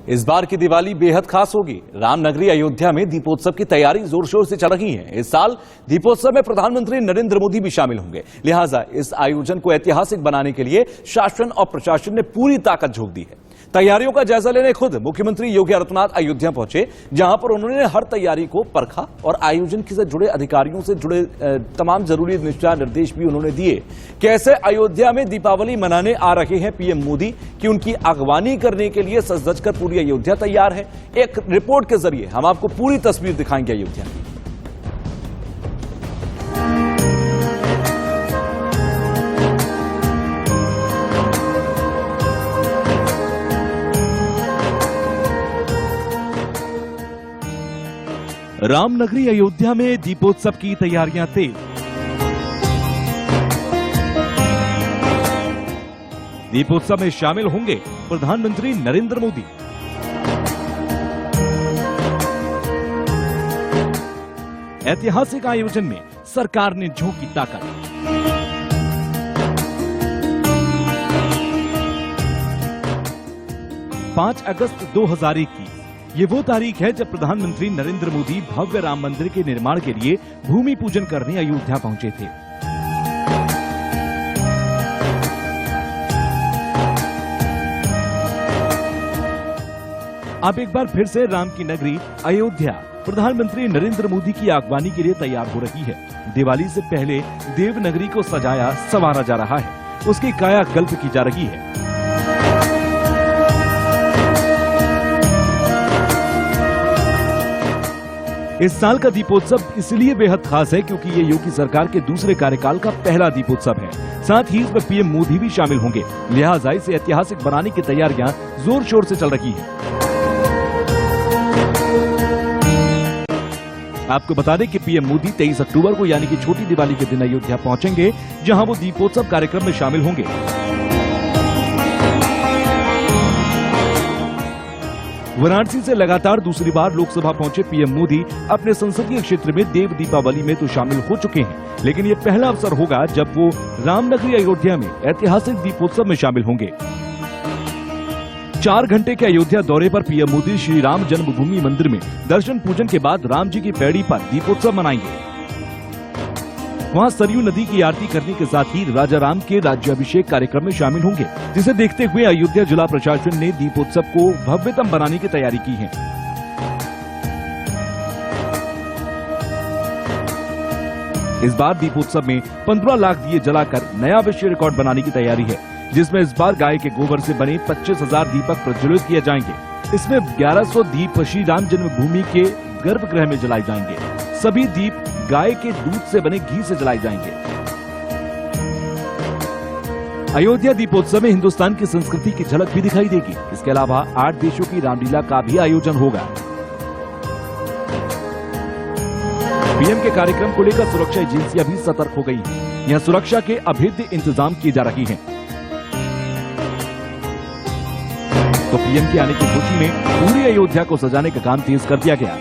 इस बार की दिवाली बेहद खास होगी। रामनगरी अयोध्या में दीपोत्सव की तैयारी जोर शोर से चल रही है। इस साल दीपोत्सव में प्रधानमंत्री नरेंद्र मोदी भी शामिल होंगे, लिहाजा इस आयोजन को ऐतिहासिक बनाने के लिए शासन और प्रशासन ने पूरी ताकत झोंक दी है। तैयारियों का जायजा लेने खुद मुख्यमंत्री योगी आदित्यनाथ अयोध्या पहुंचे, जहां पर उन्होंने हर तैयारी को परखा और आयोजन से जुड़े अधिकारियों से जुड़े तमाम जरूरी दिशा निर्देश भी उन्होंने दिए। कैसे अयोध्या में दीपावली मनाने आ रहे हैं पीएम मोदी कि उनकी अगवानी करने के लिए सज धज कर पूरी अयोध्या तैयार है। एक रिपोर्ट के जरिए हम आपको पूरी तस्वीर दिखाएंगे अयोध्या की। रामनगरी अयोध्या में दीपोत्सव की तैयारियां तेज। दीपोत्सव में शामिल होंगे प्रधानमंत्री नरेंद्र मोदी। ऐतिहासिक आयोजन में सरकार ने झोंकी ताकत। पांच अगस्त 2021 ये वो तारीख है जब प्रधानमंत्री नरेंद्र मोदी भव्य राम मंदिर के निर्माण के लिए भूमि पूजन करने अयोध्या पहुंचे थे। अब एक बार फिर से राम की नगरी अयोध्या प्रधानमंत्री नरेंद्र मोदी की आगवानी के लिए तैयार हो रही है। दिवाली से पहले देवनगरी को सजाया संवारा जा रहा है, उसकी कायाकल्प की जा रही है। इस साल का दीपोत्सव इसलिए बेहद खास है क्योंकि ये योगी सरकार के दूसरे कार्यकाल का पहला दीपोत्सव है। साथ ही इसमें पीएम मोदी भी शामिल होंगे, लिहाजा इसे ऐतिहासिक बनाने की तैयारियां जोर शोर से चल रही हैं। आपको बता दें कि पीएम मोदी 23 अक्टूबर को यानी कि छोटी दिवाली के दिन अयोध्या पहुंचेंगे, जहां वो दीपोत्सव कार्यक्रम में शामिल होंगे। वाराणसी से लगातार दूसरी बार लोकसभा पहुंचे पीएम मोदी अपने संसदीय क्षेत्र में देव दीपावली में तो शामिल हो चुके हैं, लेकिन ये पहला अवसर होगा जब वो रामनगरी अयोध्या में ऐतिहासिक दीपोत्सव में शामिल होंगे। 4 घंटे के अयोध्या दौरे पर पीएम मोदी श्री राम जन्मभूमि मंदिर में दर्शन पूजन के बाद राम जी की पैड़ी पर दीपोत्सव मनाएंगे। वहां सरयू नदी की आरती करने के साथ ही राजा राम के राज्याभिषेक कार्यक्रम में शामिल होंगे, जिसे देखते हुए अयोध्या जिला प्रशासन ने दीपोत्सव को भव्यतम बनाने की तैयारी की है। इस बार दीपोत्सव में 15 लाख दिए जलाकर नया विश्व रिकॉर्ड बनाने की तैयारी है, जिसमें इस बार गाय के गोबर से बने 25,000 दीपक प्रज्वलित किए जाएंगे। इसमें 1100 दीप श्री राम जन्मभूमि के गर्भगृह में जलाए जाएंगे। सभी दीप गाय के दूध से बने घी से जलाए जाएंगे। अयोध्या दीपोत्सव में हिंदुस्तान की संस्कृति की झलक भी दिखाई देगी। इसके अलावा 8 देशों की रामलीला का भी आयोजन होगा। पीएम के कार्यक्रम को लेकर सुरक्षा एजेंसियां भी सतर्क हो गई हैं। यहां सुरक्षा के अभेद्य इंतजाम किए जा रहे हैं। तो पीएम के आने की खुशी में पूरी अयोध्या को सजाने का काम तेज कर दिया गया।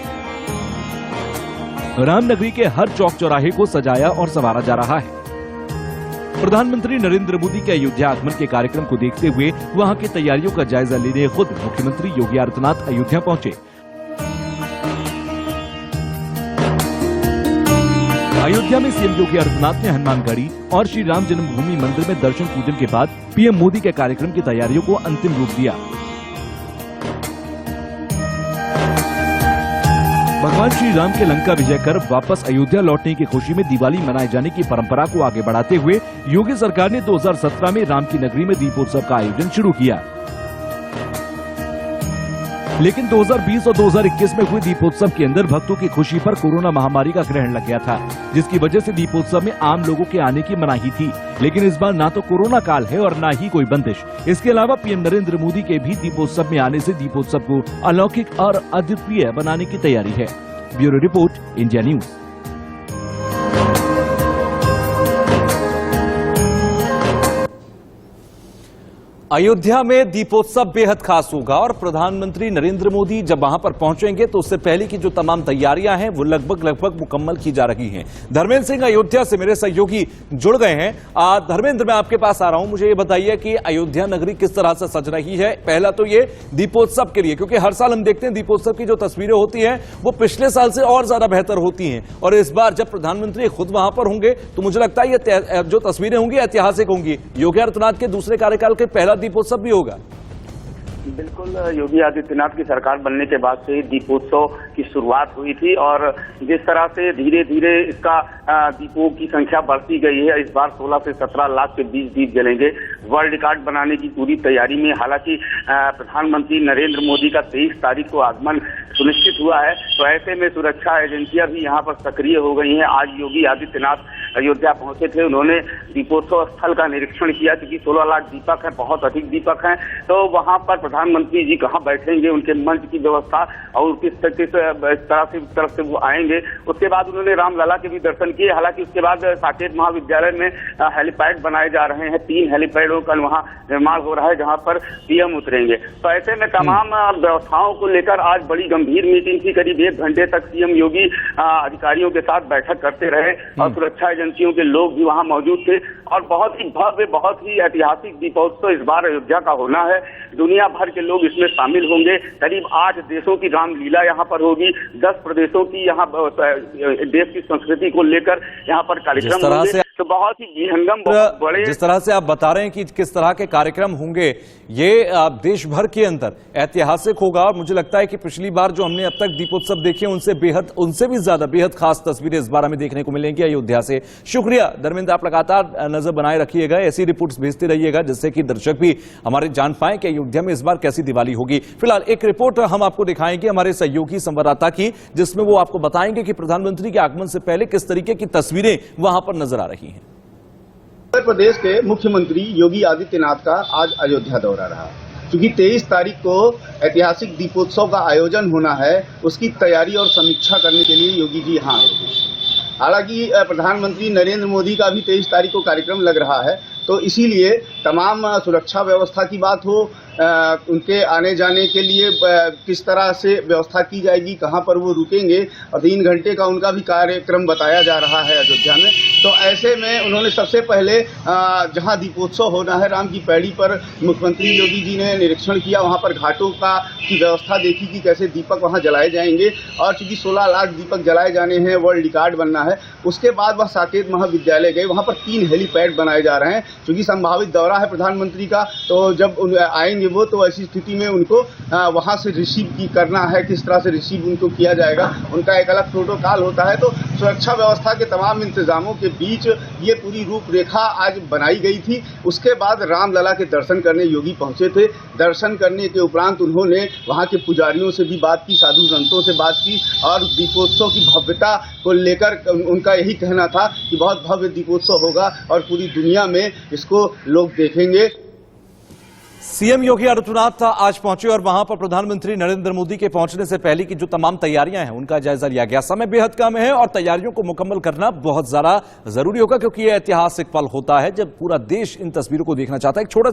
रामनगरी के हर चौक चौराहे को सजाया और संवारा जा रहा है। प्रधानमंत्री नरेंद्र मोदी के अयोध्या आगमन के कार्यक्रम को देखते हुए वहां की तैयारियों का जायजा लेने खुद मुख्यमंत्री योगी आदित्यनाथ अयोध्या पहुंचे। अयोध्या में सीएम योगी आदित्यनाथ ने हनुमानगढ़ी और श्री राम जन्मभूमि मंदिर में दर्शन पूजन के बाद पीएम मोदी के कार्यक्रम की तैयारियों को अंतिम रूप दिया। भगवान श्री राम के लंका विजय कर वापस अयोध्या लौटने की खुशी में दिवाली मनाए जाने की परंपरा को आगे बढ़ाते हुए योगी सरकार ने 2017 में राम की नगरी में दीपोत्सव का आयोजन शुरू किया। लेकिन 2020 और 2021 में हुए दीपोत्सव के अंदर भक्तों की खुशी पर कोरोना महामारी का ग्रहण लग गया था, जिसकी वजह से दीपोत्सव में आम लोगों के आने की मनाही थी। लेकिन इस बार ना तो कोरोना काल है और ना ही कोई बंदिश। इसके अलावा पीएम नरेंद्र मोदी के भी दीपोत्सव में आने से दीपोत्सव को अलौकिक और अद्वितीय बनाने की तैयारी है। Bureau report, India news. Ayodhya में दीपोत्सव बेहद खास होगा और प्रधानमंत्री नरेंद्र मोदी जब वहां पर पहुंचेंगे तो उससे पहले की जो तमाम तैयारियां हैं वो लगभग मुकम्मल की जा रही हैं। धर्मेंद्र सिंह अयोध्या से मेरे सहयोगी जुड़ गए हैं। धर्मेंद्र, मैं आपके पास आ रहा हूं, मुझे ये बताइए कि अयोध्या नगरी किस तरह से सज रही है। पहला तो ये दीपोत्सव के लिए, क्योंकि हर साल हम देखते हैं दीपोत्सव की जो तस्वीरें होती हैं वो पिछले साल से और ज्यादा बेहतर होती हैं, और इस बार जब प्रधानमंत्री खुद वहां पर होंगे तो मुझे लगता है ये जो तस्वीरें होंगी ऐतिहासिक होंगी। योगी आदित्यनाथ के दूसरे कार्यकाल के पहला दीपोत्सव भी होगा। बिल्कुल, योगी आदित्यनाथ की सरकार बनने के बाद से दीपोत्सव की शुरुआत हुई थी और जिस तरह से धीरे धीरे इसका दीपों की संख्या बढ़ती गई है, इस बार 16 से 17 लाख के बीच दीप जलेंगे। वर्ल्ड रिकॉर्ड बनाने की पूरी तैयारी में, हालांकि प्रधानमंत्री नरेंद्र मोदी का 23 तारीख को आगमन सुनिश्चित हुआ है, तो ऐसे में सुरक्षा एजेंसियां भी यहाँ पर सक्रिय हो गई हैं। आज योगी आदित्यनाथ अयोध्या पहुंचे थे, उन्होंने दीपोत्सव स्थल का निरीक्षण किया, क्योंकि 16 लाख दीपक हैं, बहुत अधिक दीपक हैं, तो वहां पर प्रधानमंत्री जी कहाँ बैठेंगे, उनके मंच की व्यवस्था और किस तरफ से वो आएंगे। उसके बाद उन्होंने रामलला के भी दर्शन किए। हालांकि उसके बाद साकेत महाविद्यालय में हेलीपैड बनाए जा रहे हैं, 3 हेलीपैडों का वहाँ निर्माण हो रहा है जहाँ पर पीएम उतरेंगे। तो ऐसे में तमाम व्यवस्थाओं को लेकर आज बड़ी गंभीर मीटिंग थी। करीब 1 घंटे तक सीएम योगी अधिकारियों के साथ बैठक करते रहे और सुरक्षा एजेंसियों के लोग भी वहाँ मौजूद थे और बहुत ही भव्य, बहुत ही ऐतिहासिक दीपोत्सव इस बार अयोध्या का होना है। दुनिया भर के लोग इसमें शामिल होंगे। करीब 8 देशों की रामलीला यहाँ पर होगी, 10 प्रदेशों की यहाँ देश की संस्कृति को लेकर यहाँ पर कार्यक्रम होंगे। तो बहुत ही विहंगम, बहुत बड़े, जिस तरह से आप बता रहे हैं कि किस तरह के कार्यक्रम होंगे, ये देश भर के अंदर ऐतिहासिक होगा। और मुझे लगता है कि पिछली बार जो हमने अब तक दीपोत्सव देखे उनसे भी ज्यादा बेहद खास तस्वीरें इस बार हमें देखने को मिलेंगी अयोध्या से। शुक्रिया धर्मेंद्र, आप लगातार नजर बनाए रखिएगा, ऐसी रिपोर्ट्स भेजते रहिएगा जिससे कि दर्शक भी हमारे जान पाए कि अयोध्या में इस बार कैसी दिवाली होगी। फिलहाल एक रिपोर्ट हम आपको दिखाएंगे हमारे सहयोगी संवाददाता की, जिसमें वो आपको बताएंगे कि प्रधानमंत्री के आगमन से पहले किस तरीके की तस्वीरें वहां पर नजर आ रही हैं। उत्तर प्रदेश के मुख्यमंत्री योगी आदित्यनाथ का आज अयोध्या दौरा रहा, क्योंकि 23 तारीख को ऐतिहासिक दीपोत्सव का आयोजन होना है। उसकी तैयारी और समीक्षा करने के लिए योगी जी यहाँ आए थे। हालांकि प्रधानमंत्री नरेंद्र मोदी का भी 23 तारीख को कार्यक्रम लग रहा है, तो इसीलिए तमाम सुरक्षा व्यवस्था की बात हो, उनके आने जाने के लिए किस तरह से व्यवस्था की जाएगी, कहाँ पर वो रुकेंगे, और 3 घंटे का उनका भी कार्यक्रम बताया जा रहा है अयोध्या में। तो ऐसे में उन्होंने सबसे पहले जहाँ दीपोत्सव होना है राम की पैड़ी पर, मुख्यमंत्री योगी जी ने निरीक्षण किया, वहाँ पर घाटों की व्यवस्था देखी कि कैसे दीपक वहाँ जलाए जाएंगे, और चूंकि 16 लाख दीपक जलाए जाने हैं, वर्ल्ड रिकॉर्ड बनना है। उसके बाद वह साकेत महाविद्यालय गए, वहाँ पर 3 हेलीपैड बनाए जा रहे हैं। क्योंकि संभावित दौरा है प्रधानमंत्री का, तो जब आएंगे वो, तो ऐसी स्थिति में उनको वहां से रिसीव करना है, किस तरह से रिसीव उनको किया जाएगा, उनका एक अलग प्रोटोकॉल होता है। तो सुरक्षा व्यवस्था के तमाम इंतजामों के बीच ये पूरी रूपरेखा आज बनाई गई थी। उसके बाद रामलला के दर्शन करने योगी पहुंचे थे। दर्शन करने के उपरांत उन्होंने वहां के पुजारियों से भी बात की, साधु संतों से बात की, और दीपोत्सव की भव्यता को लेकर उनका यही कहना था कि बहुत भव्य दीपोत्सव होगा और पूरी दुनिया में इसको लोग देखेंगे। सीएम योगी आदित्यनाथ आज पहुंचे और वहां पर प्रधानमंत्री नरेंद्र मोदी के पहुंचने से पहले की जो तमाम तैयारियां हैं उनका जायजा लिया गया। समय बेहद कम है और तैयारियों को मुकम्मल करना बहुत ज्यादा जरूरी होगा, क्योंकि यह ऐतिहासिक पल होता है जब पूरा देश इन तस्वीरों को देखना चाहता है। एक छोटा